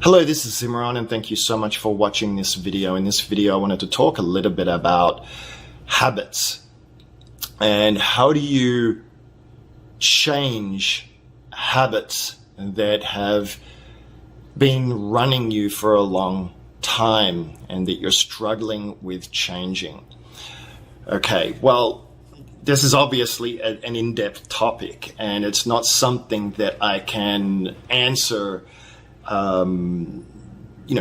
Hello, this is Zimmaron, and thank you so much for watching this video. In this video, I wanted to talk a little bit about habits and how do you change habits that have been running you for a long time and that you're struggling with changing. Okay, well, this is obviously an in-depth topic, and it's not something that I can answer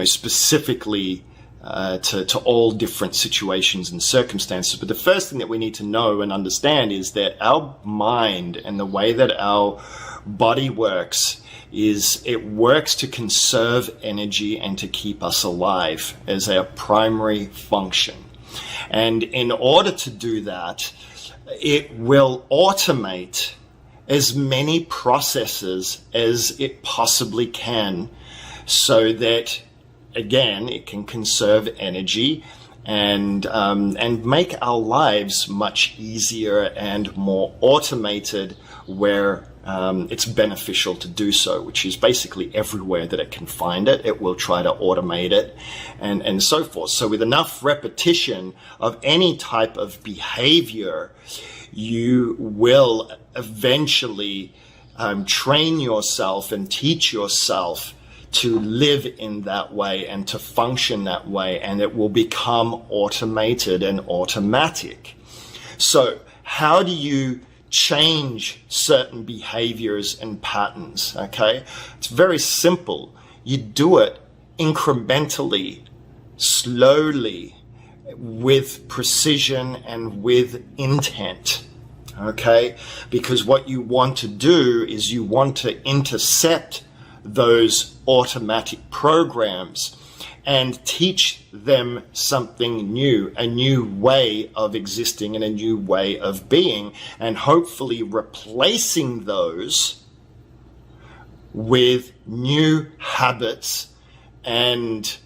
specifically to all different situations and circumstances. But the first thing that we need to know and understand is that our mind and the way that our body works is it works to conserve energy and to keep us alive as our primary function. And in order to do that, it will automate as many processes as it possibly can so that, again, it can conserve energy and make our lives much easier and more automated where it's beneficial to do so, which is basically everywhere that it can find it. It will try to automate it and so forth. So with enough repetition of any type of behavior, you will eventually train yourself and teach yourself to live in that way and to function that way, and it will become automated and automatic. So how do you change certain behaviors and patterns? Okay, it's very simple. You do it incrementally, slowly, with precision and with intent. Okay, because what you want to do is you want to intercept those automatic programs and teach them something new, a new way of existing and a new way of being, and hopefully replacing those with new habits and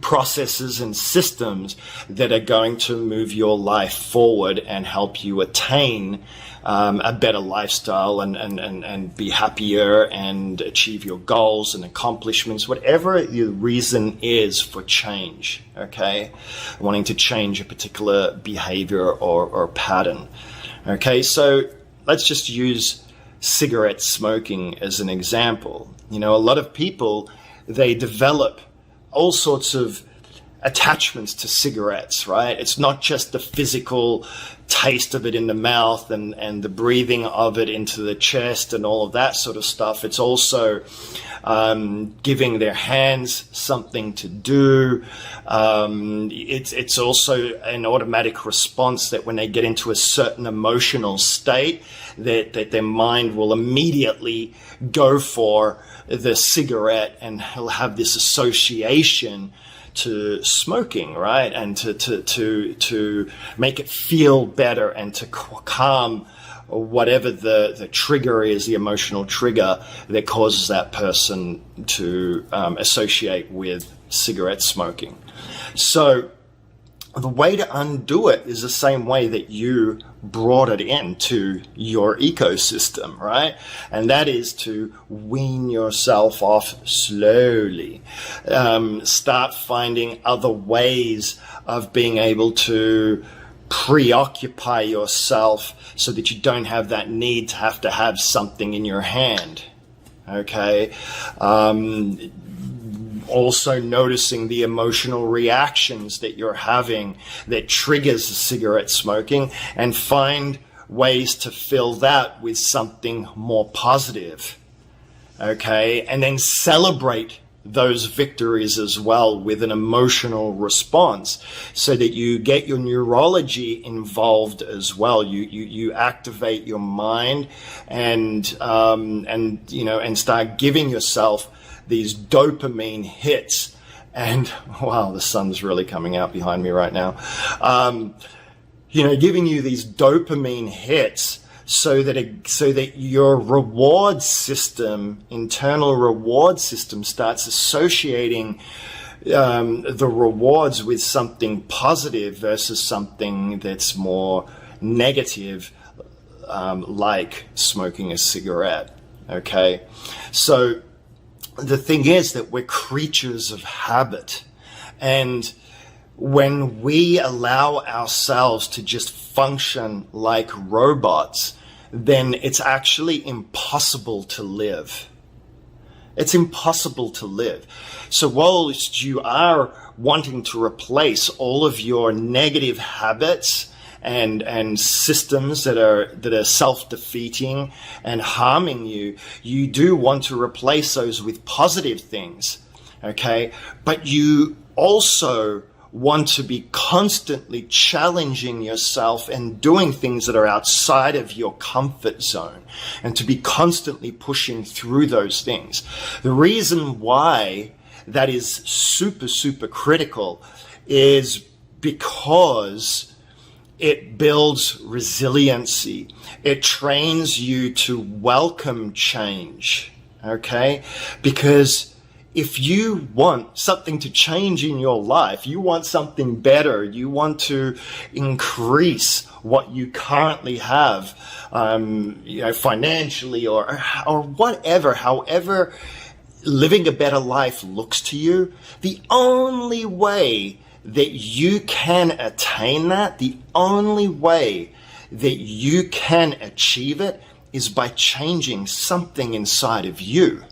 processes and systems that are going to move your life forward and help you attain a better lifestyle and be happier and achieve your goals and accomplishments, whatever your reason is for change, okay? Wanting to change a particular behavior or pattern. Okay, so let's just use cigarette smoking as an example. You know, a lot of people, they develop all sorts of attachments to cigarettes, right? It's not just the physical taste of it in the mouth and the breathing of it into the chest and all of that sort of stuff. It's also giving their hands something to do. It's also an automatic response that when they get into a certain emotional state, that their mind will immediately go for the cigarette, and he'll have this association to smoking, right? And to make it feel better and to calm whatever the trigger is, the emotional trigger that causes that person to associate with cigarette smoking. So the way to undo it is the same way that you brought it into your ecosystem, right? And that is to wean yourself off slowly. Start finding other ways of being able to preoccupy yourself so that you don't have that need to have something in your hand, okay? Also noticing the emotional reactions that you're having that triggers cigarette smoking, and find ways to fill that with something more positive, okay? And then celebrate those victories as well with an emotional response so that you get your neurology involved as well. You activate your mind and start giving yourself these dopamine hits. And wow, the sun's really coming out behind me right now. Giving you these dopamine hits so that your reward system, internal reward system, starts associating the rewards with something positive versus something that's more negative, like smoking a cigarette. Okay, so the thing is that we're creatures of habit. And when we allow ourselves to just function like robots, then it's actually impossible to live. It's impossible to live. So whilst you are wanting to replace all of your negative habits and systems that are self-defeating and harming you, you do want to replace those with positive things, okay? But you also want to be constantly challenging yourself and doing things that are outside of your comfort zone, and to be constantly pushing through those things. The reason why that is super, super critical is because it builds resiliency. It trains you to welcome change, okay? Because if you want something to change in your life, you want something better, you want to increase what you currently have, financially or whatever, however living a better life looks to you, the only way that you can attain that, the only way that you can achieve it is by changing something inside of you.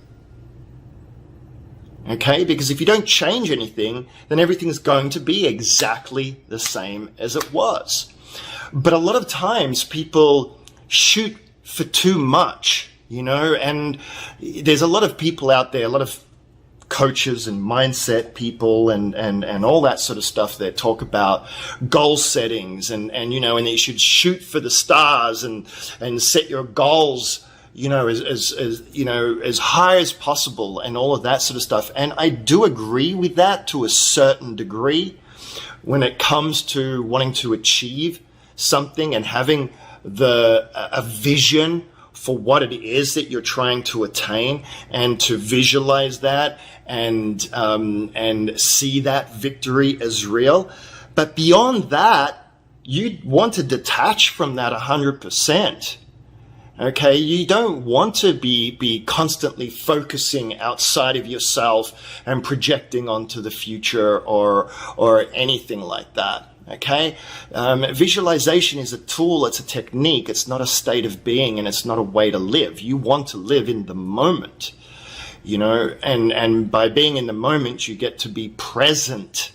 Okay, because if you don't change anything, then everything's going to be exactly the same as it was. But a lot of times people shoot for too much, and there's a lot of people out there, a lot of coaches and mindset people and all that sort of stuff that talk about goal settings and that you should shoot for the stars and set your goals as high as possible and all of that sort of stuff. And I do agree with that to a certain degree when it comes to wanting to achieve something and having a vision for what it is that you're trying to attain, and to visualize that and see that victory as real. But beyond that, you want to detach from that 100%. Okay, you don't want to be constantly focusing outside of yourself and projecting onto the future or anything like that. Okay, visualization is a tool, it's a technique, it's not a state of being, and it's not a way to live. You want to live in the moment, and by being in the moment, you get to be present.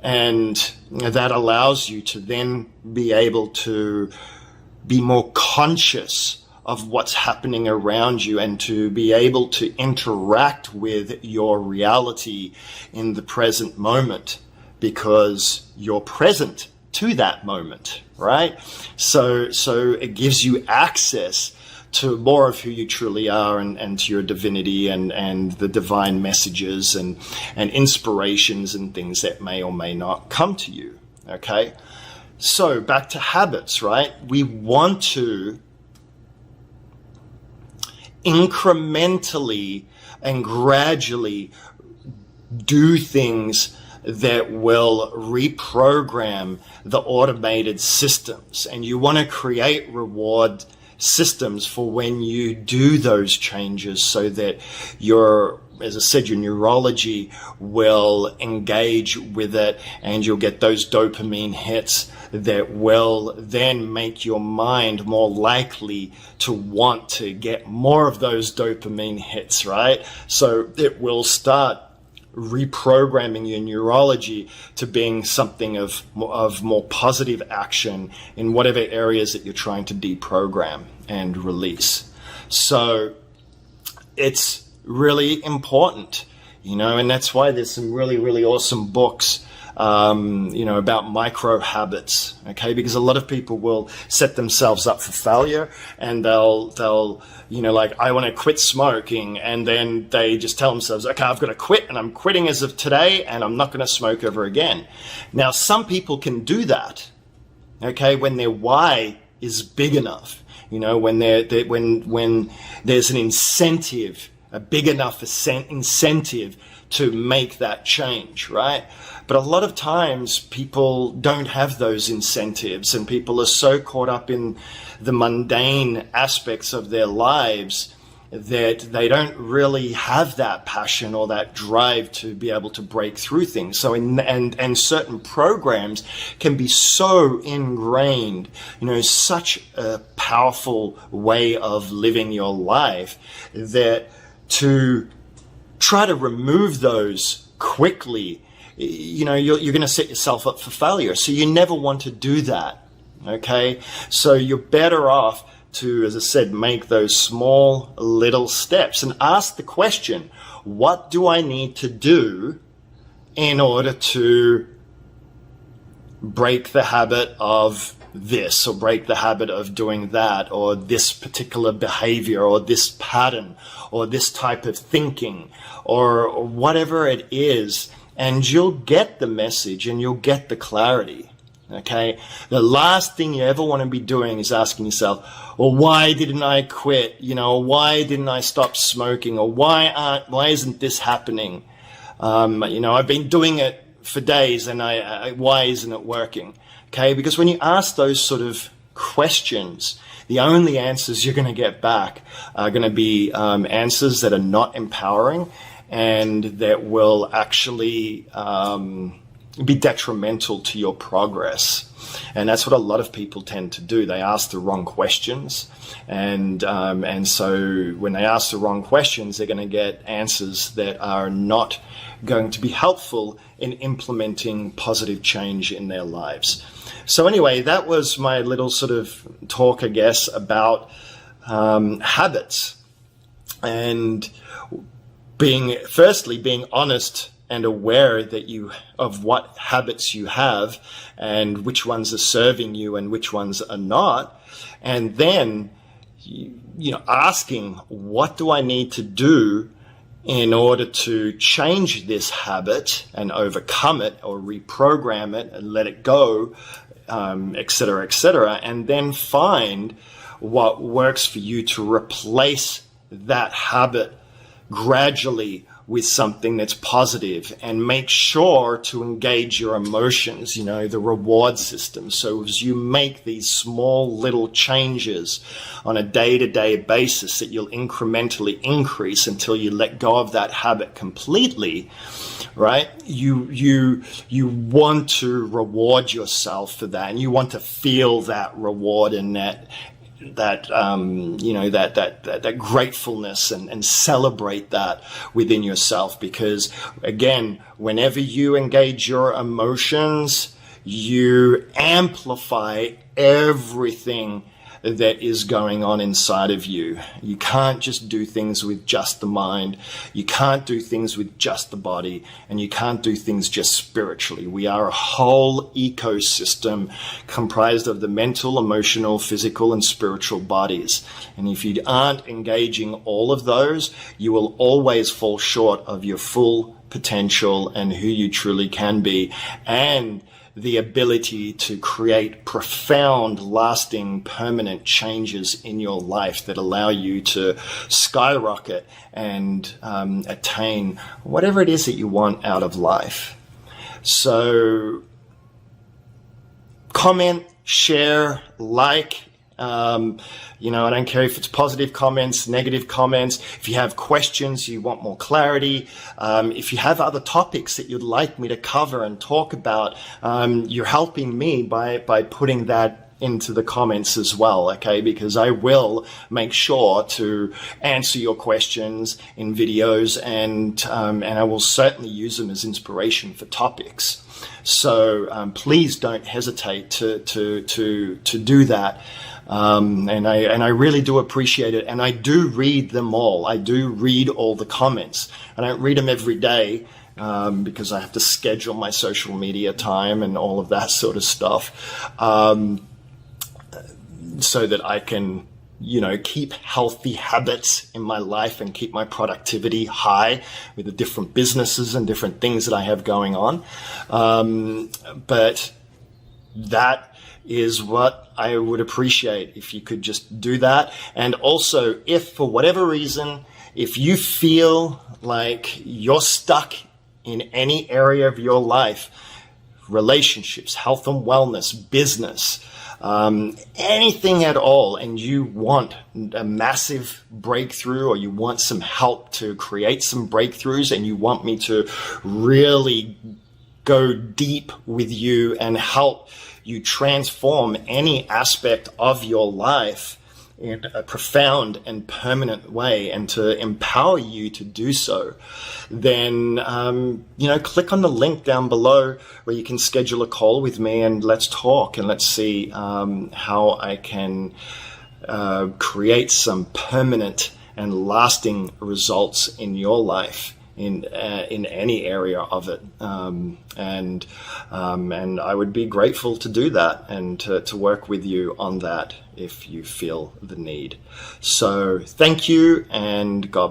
And that allows you to then be able to be more conscious of what's happening around you and to be able to interact with your reality in the present moment, because you're present to that moment, right? So it gives you access to more of who you truly are and to your divinity and the divine messages and inspirations and things that may or may not come to you, okay? So back to habits, right? We want to incrementally and gradually do things that will reprogram the automated systems. And you want to create reward systems for when you do those changes, so that as I said, your neurology will engage with it, and you'll get those dopamine hits that will then make your mind more likely to want to get more of those dopamine hits, right? So it will start reprogramming your neurology to being something of more positive action in whatever areas that you're trying to deprogram and release. So it's really important, and that's why there's some really, really awesome books about micro habits, okay? Because a lot of people will set themselves up for failure, and they'll I want to quit smoking, and then they just tell themselves, okay, I've got to quit, and I'm quitting as of today, and I'm not going to smoke ever again. Now, some people can do that, okay, when their why is big enough, when there's an incentive, a big enough incentive to make that change, right? But a lot of times people don't have those incentives, and people are so caught up in the mundane aspects of their lives that they don't really have that passion or that drive to be able to break through things. So and certain programs can be so ingrained, such a powerful way of living your life, that to try to remove those quickly, you're going to set yourself up for failure. So you never want to do that. Okay. So you're better off to, as I said, make those small little steps and ask the question, what do I need to do in order to break the habit of this, or break the habit of doing that, or this particular behavior, or this pattern, or this type of thinking, or whatever it is. And you'll get the message and you'll get the clarity. Okay. The last thing you ever want to be doing is asking yourself, well, why didn't I quit? Why didn't I stop smoking? Or why isn't this happening? I've been doing it for days and why isn't it working? Okay. Because when you ask those sort of questions, the only answers you're going to get back are going to be answers that are not empowering and that will actually be detrimental to your progress. And that's what a lot of people tend to do. They ask the wrong questions. And so when they ask the wrong questions, they're going to get answers that are not going to be helpful in implementing positive change in their lives. So anyway, that was my little sort of talk, I guess, about habits, and being honest and aware of what habits you have and which ones are serving you and which ones are not. And then, asking, what do I need to do in order to change this habit and overcome it or reprogram it and let it go, et cetera, et cetera. And then find what works for you to replace that habit gradually with something that's positive, and make sure to engage your emotions, the reward system. So as you make these small little changes on a day-to-day basis that you'll incrementally increase until you let go of that habit completely, right? You want to reward yourself for that, and you want to feel that reward and that gratefulness and celebrate that within yourself. Because again, whenever you engage your emotions, you amplify everything that is going on inside of you. You can't just do things with just the mind. You can't do things with just the body, and you can't do things just spiritually. We are a whole ecosystem comprised of the mental, emotional, physical, and spiritual bodies. And if you aren't engaging all of those, you will always fall short of your full potential and who you truly can be, and the ability to create profound, lasting, permanent changes in your life that allow you to skyrocket and attain whatever it is that you want out of life. So comment, share, like. I don't care if it's positive comments, negative comments. If you have questions, you want more clarity, if you have other topics that you'd like me to cover and talk about, you're helping me by putting that into the comments as well, okay? Because I will make sure to answer your questions in videos, and I will certainly use them as inspiration for topics. So please don't hesitate to do that. And I really do appreciate it. And I do read them all. I do read all the comments. I don't read them every day, because I have to schedule my social media time and all of that sort of stuff, so that I can, keep healthy habits in my life and keep my productivity high with the different businesses and different things that I have going on. But that is what I would appreciate if you could just do that. And also, if for whatever reason, if you feel like you're stuck in any area of your life, relationships, health and wellness, business, anything at all, and you want a massive breakthrough, or you want some help to create some breakthroughs, and you want me to really go deep with you and help you transform any aspect of your life in a profound and permanent way, and to empower you to do so, then, click on the link down below where you can schedule a call with me, and let's talk, and let's see how I can create some permanent and lasting results in your life, in any area of it, and I would be grateful to do that, and to work with you on that if you feel the need. So thank you, and God